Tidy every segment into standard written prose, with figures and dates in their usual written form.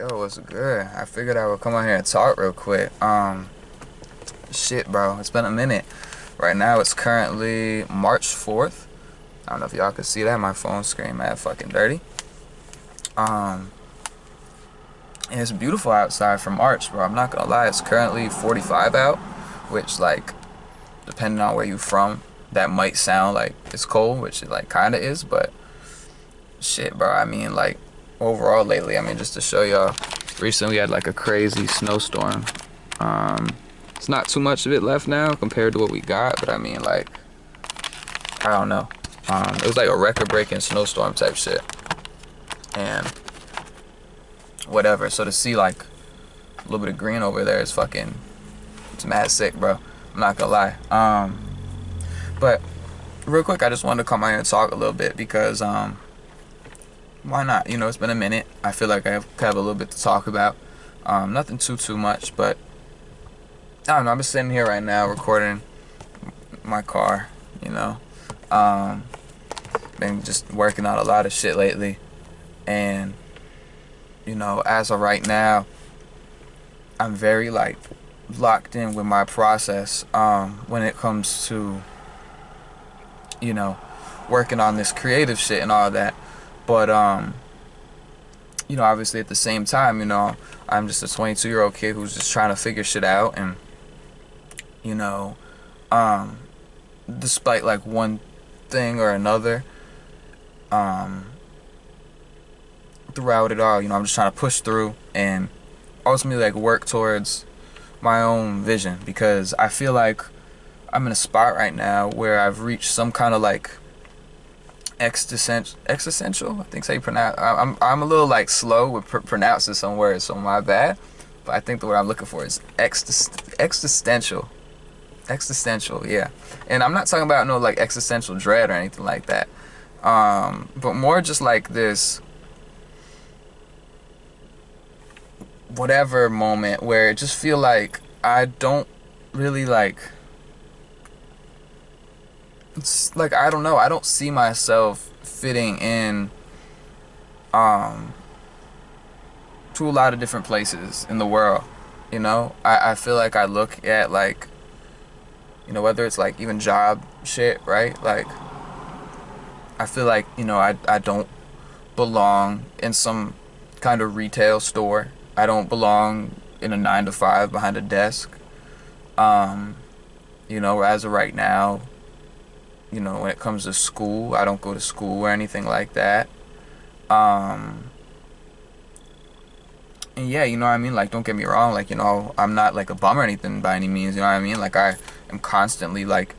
Yo, what's good? I figured I would come on here and talk real quick. Shit, bro, it's been a minute. Right now, it's currently March 4th. I don't know if y'all can see that. My phone screen mad fucking dirty. Um, and it's beautiful outside for March, bro. I'm not gonna lie. It's currently 45 out, which, like, depending on where you from, that might sound like it's cold, which it, like, kinda is, but shit, bro. I mean, like, overall lately, I mean, just to show y'all, recently we had like a crazy snowstorm. It's not too much of it left now compared to what we got, but I mean, like, I don't know. It was like a record-breaking snowstorm type shit, and whatever. So to see like a little bit of green over there is fucking, it's mad sick, bro. I'm not gonna lie. But real quick, I just wanted to come out here and talk a little bit because why not? You know, it's been a minute. I feel like I have a little bit to talk about. Nothing too much, but I don't know. I'm just sitting here right now recording my car, you know. Been just working on a lot of shit lately. And, you know, as of right now, I'm very, like, locked in with my process when it comes to, you know, working on this creative shit and all that. But, you know, obviously at the same time, you know, I'm just a 22-year-old kid who's just trying to figure shit out. And, you know, despite, like, one thing or another, throughout it all, you know, I'm just trying to push through and ultimately, like, work towards my own vision. Because I feel like I'm in a spot right now where I've reached some kind of, like, existential, I think how you pronounce. I'm a little like slow with pronouncing some words, so my bad. But I think the word I'm looking for is existential, yeah. And I'm not talking about no like existential dread or anything like that. But more just like this whatever moment where it just feel like I don't really like. It's like, I don't know, I don't see myself fitting in to a lot of different places in the world, you know. I feel like I look at, like, you know, whether it's like even job shit, right? Like, I feel like, you know, I don't belong in some kind of retail store. I don't belong in a 9 to 5 behind a desk. You know, as of right now, you know, when it comes to school, I don't go to school or anything like that. And yeah, you know what I mean? Like, don't get me wrong. Like, you know, I'm not like a bum or anything by any means. You know what I mean? Like, I am constantly like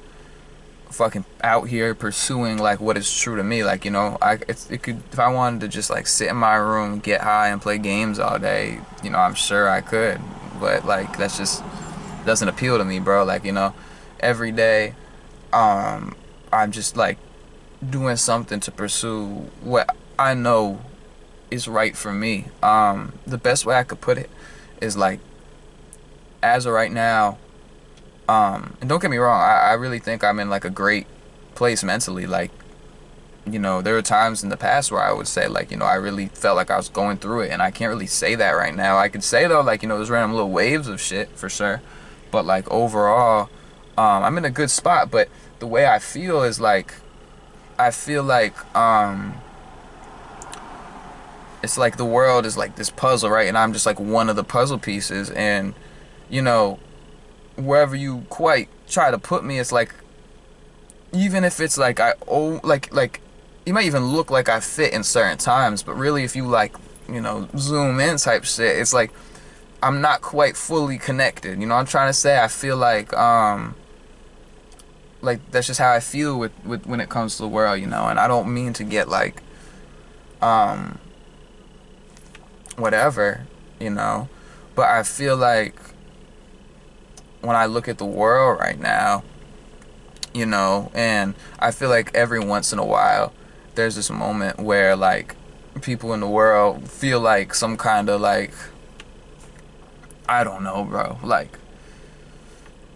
fucking out here pursuing like what is true to me. Like, you know, it could, if I wanted to just like sit in my room, get high, and play games all day, you know, I'm sure I could. But like, that's just doesn't appeal to me, bro. Like, you know, every day, I'm just like doing something to pursue what I know is right for me. The best way I could put it is like, as of right now, and don't get me wrong, I really think I'm in like a great place mentally. Like, you know, there were times in the past where I would say like, you know, I really felt like I was going through it, and I can't really say that right now. I could say though, like, you know, there's random little waves of shit for sure, but like overall, I'm in a good spot. But the way I feel is like, I feel like it's like the world is like this puzzle, right? And I'm just like one of the puzzle pieces. And, you know, wherever you quite try to put me, it's like, even if it's like like you might even look like I fit in certain times, but really if you like, you know, zoom in type shit, it's like I'm not quite fully connected. You know what I'm trying to say? I feel like that's just how I feel with when it comes to the world, you know. And I don't mean to get like whatever, you know, but I feel like when I look at the world right now, you know, and I feel like every once in a while there's this moment where like people in the world feel like some kind of like, I don't know, bro, like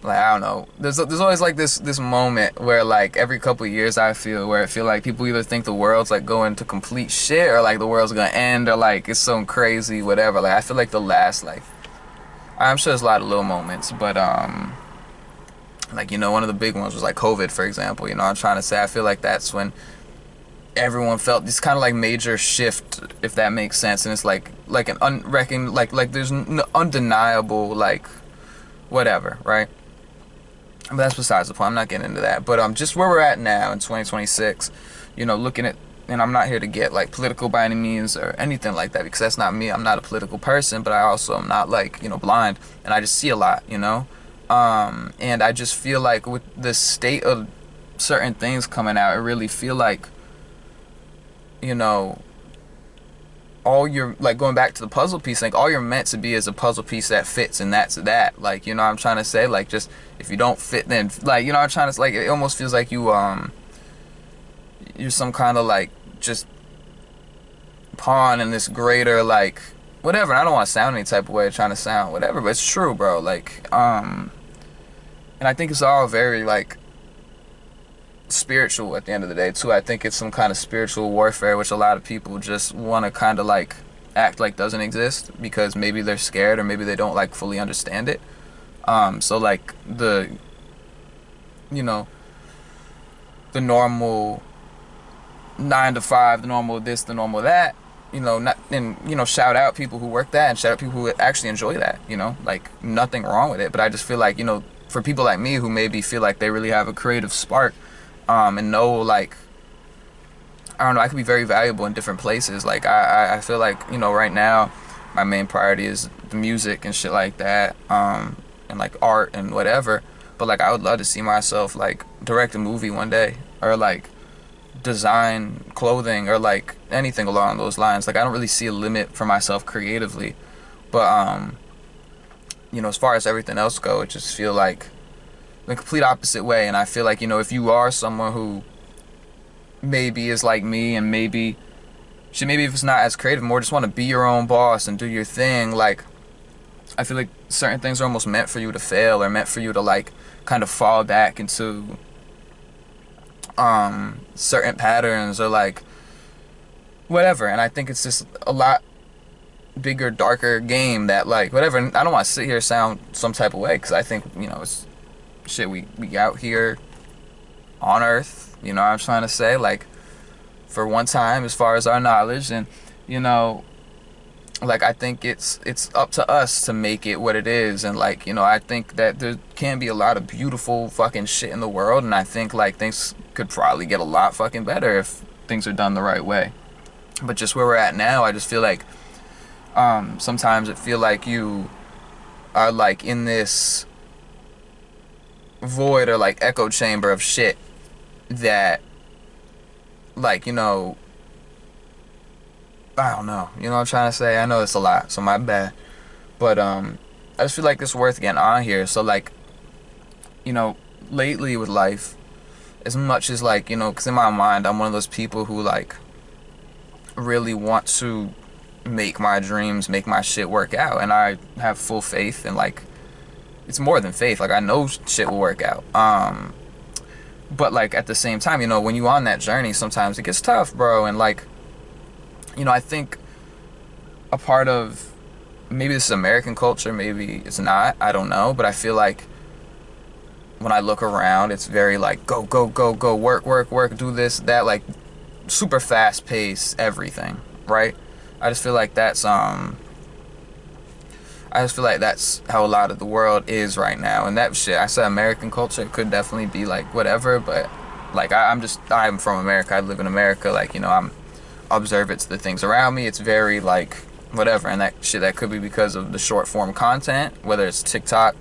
like, I don't know. There's always like this moment where like every couple of years I feel like people either think the world's like going to complete shit, or like the world's gonna end, or like it's some crazy whatever. Like I feel like the last, like, I'm sure there's a lot of little moments, but like, you know, one of the big ones was like COVID, for example. You know, I'm trying to say, I feel like that's when everyone felt this kind of like major shift, if that makes sense. And it's like an like there's undeniable like whatever, right? But that's besides the point. I'm not getting into that. But just where we're at now in 2026, you know, looking at, and I'm not here to get like political by any means or anything like that, because that's not me. I'm not a political person, but I also am not like, you know, blind, and I just see a lot, you know. And I just feel like with the state of certain things coming out, I really feel like, you know, all you're like, going back to the puzzle piece, like all you're meant to be is a puzzle piece that fits, and that's that. Like, you know what I'm trying to say? Like, just if you don't fit, then like, you know what I'm trying to, like, it almost feels like you're some kind of like just pawn in this greater like whatever. And I don't want to sound any type of way of trying to sound whatever, but it's true, bro. Like, and I think it's all very like spiritual at the end of the day too. I think it's some kind of spiritual warfare, which a lot of people just want to kind of like act like doesn't exist, because maybe they're scared, or maybe they don't like fully understand it. So like the, you know, the normal 9 to 5, the normal this, the normal that, you know, not, and, you know, shout out people who work that, and shout out people who actually enjoy that, you know, like nothing wrong with it. But I just feel like, you know, for people like me who maybe feel like they really have a creative spark, and know, like, I don't know, I could be very valuable in different places. Like, I feel like, you know, right now my main priority is the music and shit like that, and like art and whatever. But like, I would love to see myself like direct a movie one day, or like design clothing, or like anything along those lines. Like, I don't really see a limit for myself creatively. But you know, as far as everything else go, it just feel like the complete opposite way. And I feel like, you know, if you are someone who maybe is like me, and maybe if it's not as creative, more just want to be your own boss and do your thing, like, I feel like certain things are almost meant for you to fail, or meant for you to like kind of fall back into certain patterns, or like whatever. And I think it's just a lot bigger, darker game that like whatever. And I don't want to sit here and sound some type of way, because I think, you know, it's shit, we out here on Earth, you know what I'm trying to say, like, for one time, as far as our knowledge. And, you know, like, I think it's up to us to make it what it is. And like, you know, I think that there can be a lot of beautiful fucking shit in the world, and I think like things could probably get a lot fucking better if things are done the right way. But just where we're at now, I just feel like sometimes it feel like you are like in this void, or like echo chamber of shit that, like, you know, I don't know, you know what I'm trying to say? I know it's a lot, so my bad. But I just feel like it's worth getting on here. So like, you know, lately with life, as much as like, you know, because in my mind I'm one of those people who like really want to make my dreams, make my shit work out, and I have full faith, and like, it's more than faith, like I know shit will work out. But like at the same time, you know, when you on that journey, sometimes it gets tough, bro. And like, you know, I think a part of, maybe this is American culture, maybe it's not, I don't know, but I feel like when I look around, it's very like go go go go, work work work, do this that, like super fast paced everything, right? I just feel like that's how a lot of the world is right now. And that shit, I said American culture, it could definitely be like whatever, but like I'm from America, I live in America, like, you know, I'm observant to the things around me. It's very like whatever, and that shit, that could be because of the short form content, whether it's TikTok,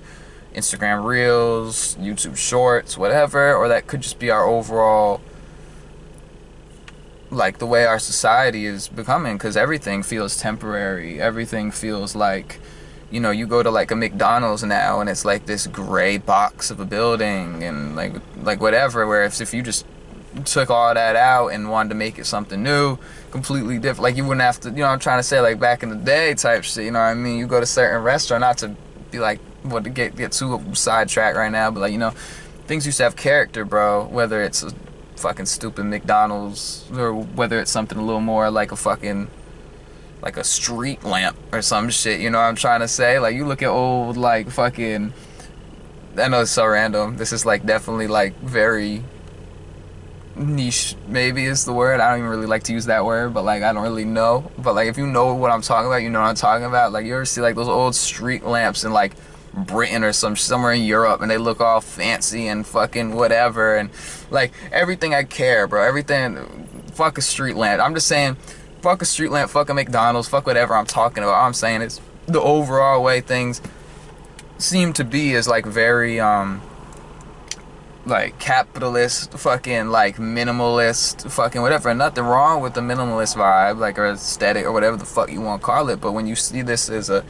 Instagram Reels, YouTube Shorts, whatever, or that could just be our overall, like, the way our society is becoming, because everything feels temporary. Everything feels like, you know, you go to like a McDonald's now, and it's like this gray box of a building, and like whatever, where if you just took all that out and wanted to make it something new, completely different, like, you wouldn't have to, you know what I'm trying to say, like back in the day type shit, you know what I mean? You go to certain restaurant, not to be like want to get too sidetracked right now, but like, you know, things used to have character, bro. Whether it's a fucking stupid McDonald's or whether it's something a little more like a fucking like a street lamp or some shit. You know what I'm trying to say? Like, you look at old like fucking. I know it's so random. This is like definitely like very niche, maybe is the word. I don't even really like to use that word, but like I don't really know. But like if you know what I'm talking about, you know what I'm talking about. Like, you ever see like those old street lamps in like Britain or somewhere in Europe, and they look all fancy and fucking whatever, and like everything I care, bro. Everything. Fuck a street lamp. I'm just saying, fuck a street lamp. Fuck a McDonald's. Fuck whatever I'm talking about. All I'm saying is the overall way things seem to be is like very like capitalist, fucking like minimalist, fucking whatever. And nothing wrong with the minimalist vibe, like, or aesthetic or whatever the fuck you want to call it. But when you see this as in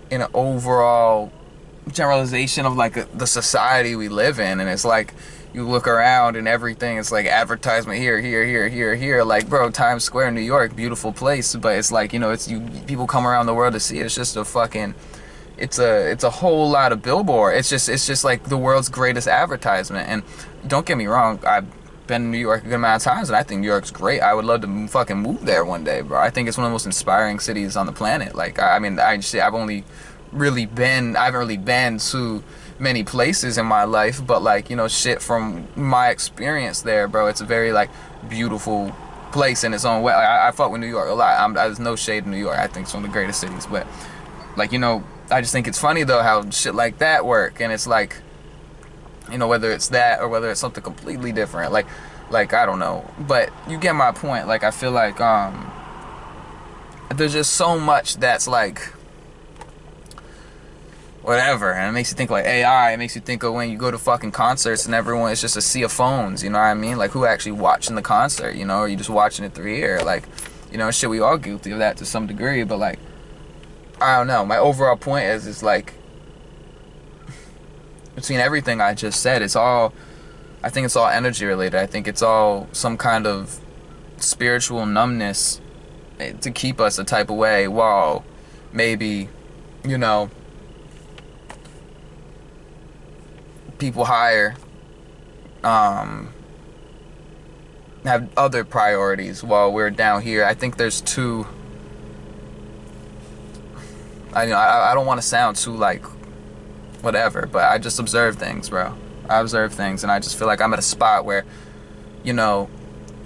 an overall generalization of like the society we live in, and it's like you look around and everything, it's like advertisement here, here, here, here, here. Like, bro, Times Square, New York, beautiful place, but it's like, you know, it's people come around the world to see it. It's just a fucking. It's a whole lot of billboard. It's just like the world's greatest advertisement. And don't get me wrong, I've been in New York a good amount of times, and I think New York's great. I would love to fucking move there one day, bro. I think it's one of the most inspiring cities on the planet. Like, I mean, I haven't really been to many places in my life, but like, you know, shit from my experience there, bro, it's a very like beautiful place in its own way. Like, I fuck with New York a lot. There's no shade in New York. I think it's one of the greatest cities, but like, you know, I just think it's funny though how shit like that work, and it's like, you know, whether it's that or whether it's something completely different, like I don't know, but you get my point. Like, I feel like there's just so much that's like whatever, and it makes you think like AI. It makes you think of when you go to fucking concerts and everyone is just a sea of phones, you know what I mean? Like, who actually watching the concert, you know, or you just watching it through here? Like, you know, shit, we all guilty of that to some degree, but like, I don't know. My overall point is like, between everything I just said, I think it's all energy related. I think it's all some kind of spiritual numbness to keep us a type of way, while maybe, you know, people higher have other priorities while we're down here. I think there's two. I don't want to sound too like whatever, but I just observe things, bro. I observe things, and I just feel like I'm at a spot where, you know,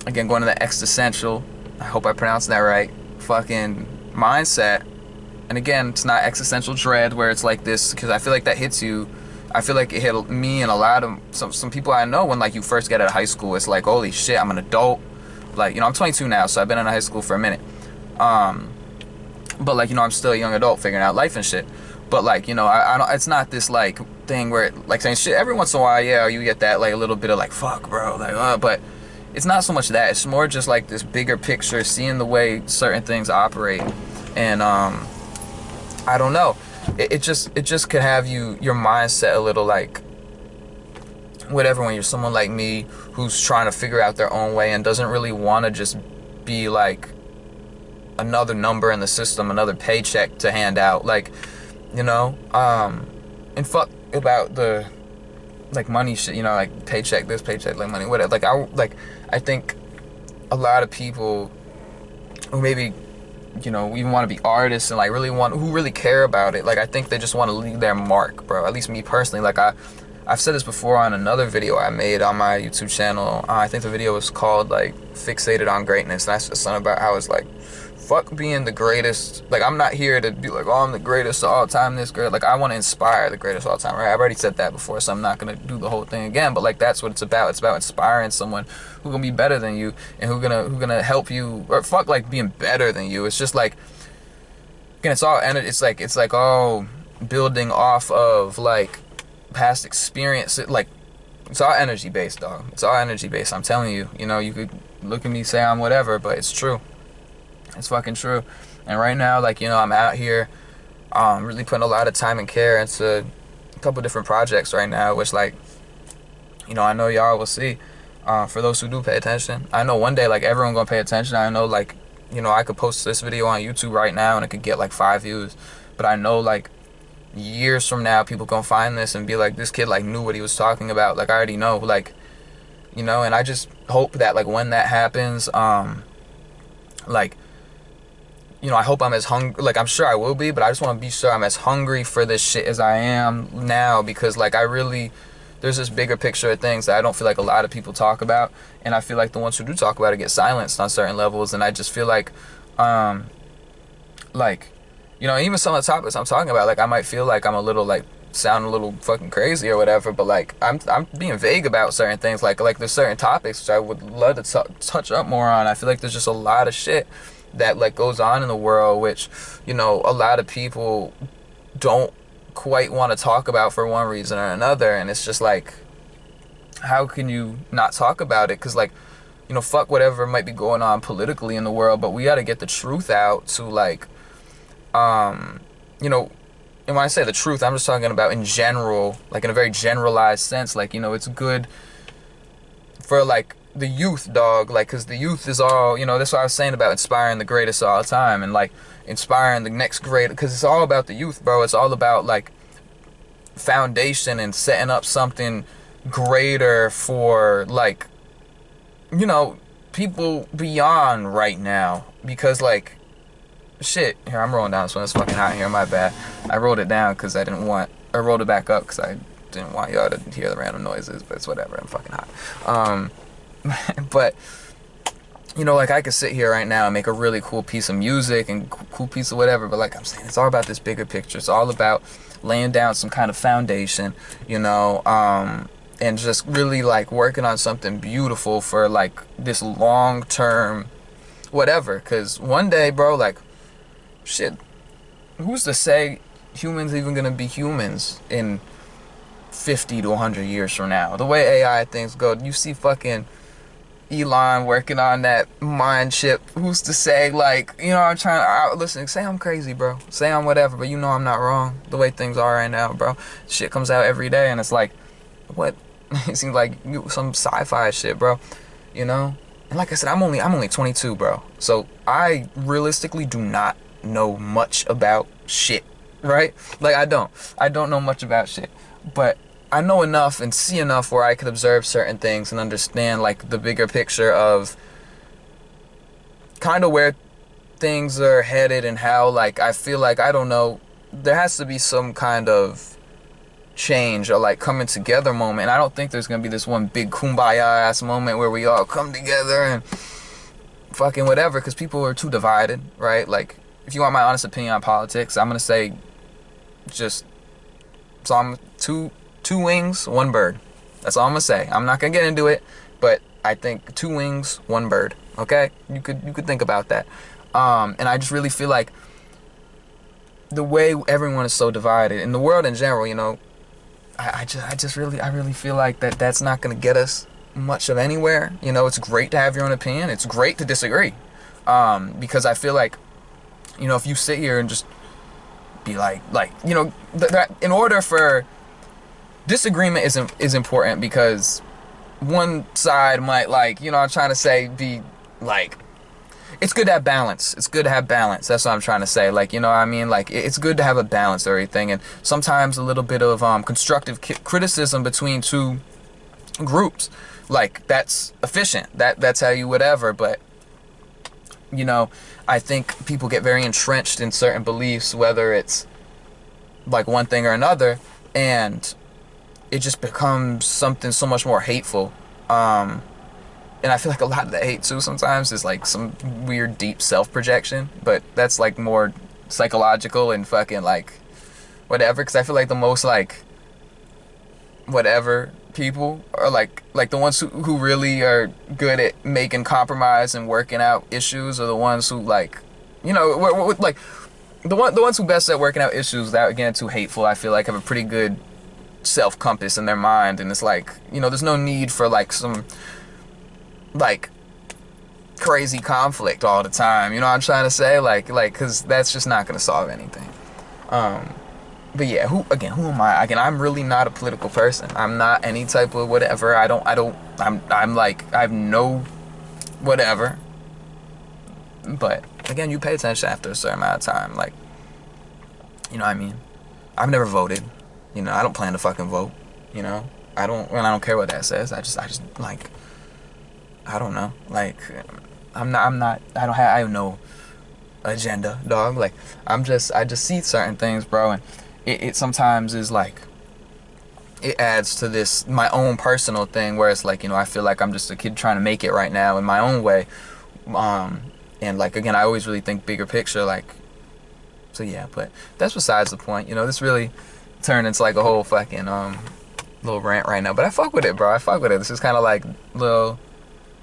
again, going to the existential, I hope I pronounced that right, fucking mindset. And again, it's not existential dread where it's like this, because I feel like that hits you. I feel like it hit me and a lot of some people I know when like you first get out of high school. It's like, holy shit, I'm an adult. Like, you know, I'm 22 now, so I've been in high school for a minute. But like, you know, I'm still a young adult figuring out life and shit. But like, you know, I don't. It's not this like thing where it, like saying shit every once in a while. Yeah, you get that like a little bit of like fuck, bro. Like, but it's not so much that. It's more just like this bigger picture, seeing the way certain things operate, and I don't know. It just could have your mindset a little like whatever when you're someone like me who's trying to figure out their own way and doesn't really want to just be like another number in the system, another paycheck to hand out, like, you know, and fuck about the like money shit, you know, like paycheck this, paycheck like money, whatever. I think a lot of people who maybe, you know, even want to be artists and like who really care about it, like I think they just want to leave their mark, bro. At least me personally, like I've said this before on another video I made on my YouTube channel. I think the video was called like Fixated on Greatness, and that's just something about how it's like, fuck being the greatest. Like, I'm not here to be like, oh, I'm the greatest of all time, this great. Like, I want to inspire the greatest of all time, right? I've already said that before, so I'm not going to do the whole thing again. But, like, that's what it's about. It's about inspiring someone who can be better than you and who gonna help you. Or fuck, like, being better than you. It's just, like, again, it's all, and it's like all building off of, like, past experience. Like, it's all energy-based, dog. It's all energy-based. I'm telling you. You know, you could look at me, say I'm whatever, but it's true. It's fucking true. And right now, like, you know, I'm out here really putting a lot of time and care into a couple different projects right now, which, like, you know, I know y'all will see. For those who do pay attention, I know one day, like, everyone gonna pay attention. I know, like, you know, I could post this video on YouTube right now and it could get like 5 views, but I know, like, years from now, people gonna find this and be like, this kid like knew what he was talking about. Like, I already know, like, you know. And I just hope that like when that happens, like, you know, I hope I'm as hungry, like, I'm sure I will be, but I just want to be sure I'm as hungry for this shit as I am now, because like I really, there's this bigger picture of things that I don't feel like a lot of people talk about, and I feel like the ones who do talk about it get silenced on certain levels. And I just feel like, you know, even some of the topics I'm talking about, like, I might feel like I'm a little, like, sound a little fucking crazy or whatever, but like I'm being vague about certain things, like there's certain topics which I would love to touch up more on. I feel like there's just a lot of shit that like goes on in the world which, you know, a lot of people don't quite want to talk about for one reason or another. And it's just like, how can you not talk about it? Because like, you know, fuck whatever might be going on politically in the world, but we got to get the truth out to like, you know. And when I say the truth, I'm just talking about in general, like in a very generalized sense. Like, you know, it's good for like the youth, dog, like, because the youth is all, you know, that's what I was saying about inspiring the greatest all the time, and like inspiring the next great, because it's all about the youth, bro. It's all about like foundation and setting up something greater for like, you know, people beyond right now. Because like, shit, here, I'm rolling down this one. It's fucking hot here, my bad. I rolled it down because I rolled it back up because I didn't want y'all to hear the random noises, but it's whatever, I'm fucking hot. But, you know, like, I could sit here right now and make a really cool piece of music and cool piece of whatever, but like I'm saying, it's all about this bigger picture. It's all about laying down some kind of foundation, you know, and just really like working on something beautiful for like this long-term whatever. Because one day, bro, like, shit, who's to say humans even gonna be humans in 50 to 100 years from now? The way AI things go, you see fucking Elon working on that mind chip. Who's to say, like, you know, I'm trying to listen, say I'm crazy, bro, say I'm whatever, but you know I'm not wrong. The way things are right now, bro, shit comes out every day, and it's like, what? It seems like some sci-fi shit, bro, you know. And like I said, I'm only 22, bro, so I realistically do not know much about shit, right? Like, I don't know much about shit, but I know enough and see enough where I could observe certain things and understand like the bigger picture of kind of where things are headed, and how like I feel like, I don't know, there has to be some kind of change or like coming together moment. And I don't think there's gonna be this one big kumbaya ass moment where we all come together and fucking whatever, because people are too divided, right? Like, if you want my honest opinion on politics, I'm gonna say just, so I'm two wings, one bird. That's all I'm gonna say. I'm not gonna get into it, but I think 2 wings, 1 bird. Okay, you could think about that. And I just really feel like the way everyone is so divided in the world in general, you know, I really feel like that's not gonna get us much of anywhere. You know, it's great to have your own opinion. It's great to disagree, because I feel like, you know, if you sit here and just be like, you know, that in order for disagreement is important, because one side might, like, you know, I'm trying to say, be like, it's good to have balance. It's good to have balance. That's what I'm trying to say. Like, you know what I mean? Like, it's good to have a balance of everything, and sometimes a little bit of constructive criticism between two groups, like, that's efficient. That's how you whatever. But, you know, I think people get very entrenched in certain beliefs, whether it's like one thing or another, and it just becomes something so much more hateful. And I feel like a lot of the hate too sometimes is like some weird deep self-projection, but that's like more psychological and fucking like whatever. Because I feel like the most like whatever people are like the ones who really are good at making compromise and working out issues, are the ones who, like, you know, like the ones who best at working out issues without getting too hateful. I feel like have a pretty good self compass in their mind, and it's like, you know, there's no need for like some like crazy conflict all the time, you know what I'm trying to say, like because that's just not gonna solve anything. But yeah, who am I? Again, I'm really not a political person. I'm not any type of whatever. I'm like, I have no whatever. But again, you pay attention after a certain amount of time, like, you know what I mean? I've never voted. You know, I don't plan to fucking vote. You know, I don't care what that says. I just like, I don't know. Like, I have no agenda, dog. Like, I just see certain things, bro, and it sometimes is like, it adds to this, my own personal thing, where it's like, you know, I feel like I'm just a kid trying to make it right now in my own way. And like, again, I always really think bigger picture, like, so yeah, but that's besides the point. You know, this really turned into like a whole fucking little rant right now, but I fuck with it, bro. I fuck with it. This is kind of like little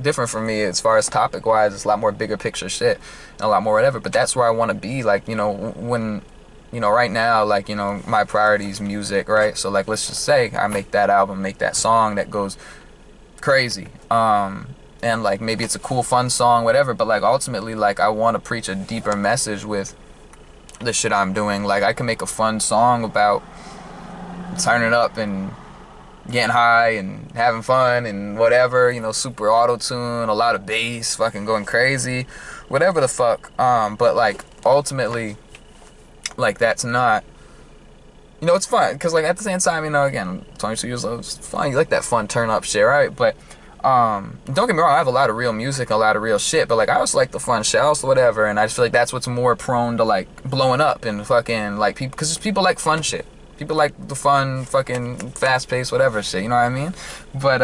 different for me as far as topic wise. It's a lot more bigger picture shit and a lot more whatever, but that's where I want to be. Like, you know, when, you know, right now, like, you know, my priority is music, right? So like, let's just say I make that album, make that song that goes crazy, and like, maybe it's a cool fun song, whatever, but like, ultimately, like, I want to preach a deeper message with the shit I'm doing. Like, I can make a fun song about turning up and getting high and having fun and whatever, you know, super auto-tune, a lot of bass, fucking going crazy, whatever the fuck, but like, ultimately, like, that's not, you know, it's fun, because like, at the same time, you know, again, I'm 22 years old, it's fun, you like that fun turn up shit, right? But don't get me wrong, I have a lot of real music, a lot of real shit, but like, I also like the fun shit, also whatever, and I just feel like that's what's more prone to like blowing up and fucking like people, because people like fun shit. People like the fun, fucking fast-paced, whatever shit, you know what I mean? But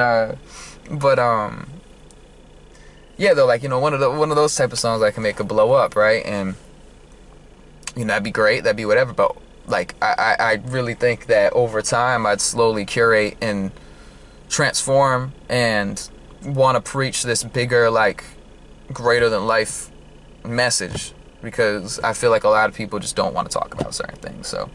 yeah, though, like, you know, one of those type of songs I can make a blow up, right? And you know, that'd be great, that'd be whatever. But like, I really think that over time, I'd slowly curate and transform and want to preach this bigger, like, greater than life message, because I feel like a lot of people just don't want to talk about certain things. So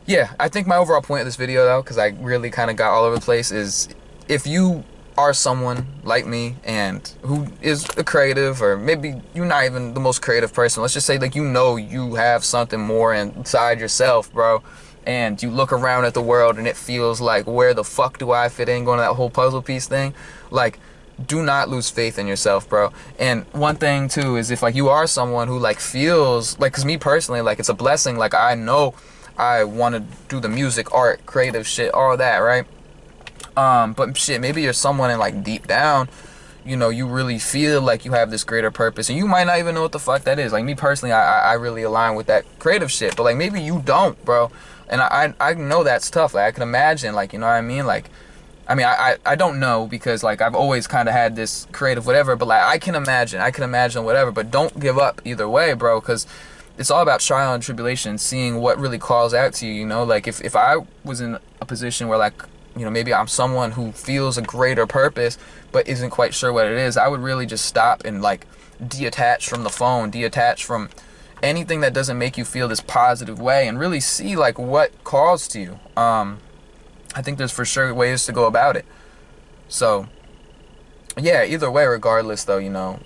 yeah, I think my overall point of this video, though, because I really kind of got all over the place, is if you are someone like me and who is a creative, or maybe you're not even the most creative person, let's just say, like, you know, you have something more inside yourself, bro, and you look around at the world and it feels like, where the fuck do I fit in, going to that whole puzzle piece thing, like, do not lose faith in yourself, bro. And one thing too is, if like you are someone who like feels like, because me personally, like, it's a blessing, like, I know I want to do the music, art, creative shit, all that, right? But shit, maybe you're someone, and like, deep down, you know, you really feel like you have this greater purpose, and you might not even know what the fuck that is. Like, me personally, I really align with that creative shit, but like, maybe you don't, bro. And I know that's tough. Like, I can imagine, like, you know what I mean? Like, I mean, I don't know, because like, I've always kind of had this creative whatever, but like, I can imagine whatever, but don't give up either way, bro, because it's all about trial and tribulation, seeing what really calls out to you, you know? Like, if I was in a position where, like, you know, maybe I'm someone who feels a greater purpose but isn't quite sure what it is, I would really just stop and like detach from the phone, detach from anything that doesn't make you feel this positive way, and really see like what calls to you. I think there's for sure ways to go about it. So yeah, either way, regardless though, you know,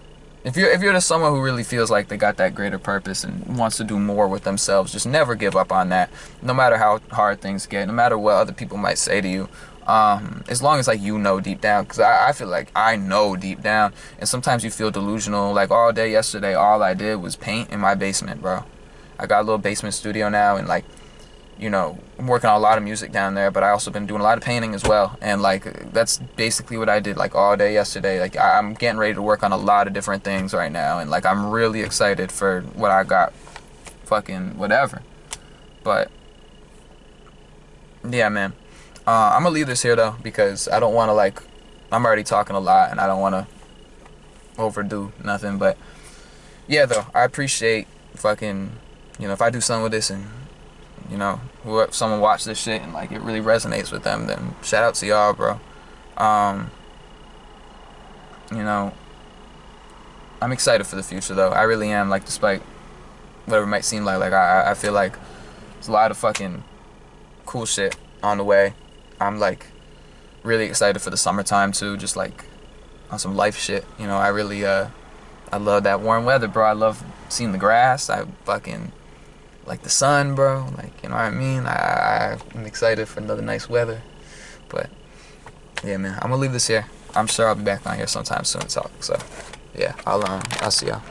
if you're just someone who really feels like they got that greater purpose and wants to do more with themselves, just never give up on that, no matter how hard things get, no matter what other people might say to you, as long as like, you know, deep down, because I feel like I know deep down, and sometimes you feel delusional. Like, all day yesterday, all I did was paint in my basement, bro. I got a little basement studio now, and like, you know, I'm working on a lot of music down there, but I also been doing a lot of painting as well. And like, that's basically what I did like all day yesterday. Like, I'm getting ready to work on a lot of different things right now, and like, I'm really excited for what I got, fucking whatever. But yeah, man, I'm gonna leave this here though, because I don't want to, like, I'm already talking a lot and I don't want to overdo nothing. But yeah, though, I appreciate fucking, you know, if I do something with this, and you know, if someone watch this shit and like, it really resonates with them, then shout out to y'all, bro. You know, I'm excited for the future though. I really am. Like, despite whatever it might seem like I feel like there's a lot of fucking cool shit on the way. I'm like really excited for the summertime too, just like on some life shit. You know, I really I love that warm weather, bro. I love seeing the grass. I fucking like the sun, bro. Like, you know what I mean? I'm excited for another nice weather. But yeah, man, I'm gonna leave this here. I'm sure I'll be back on here sometime soon to talk. So yeah, I'll see y'all.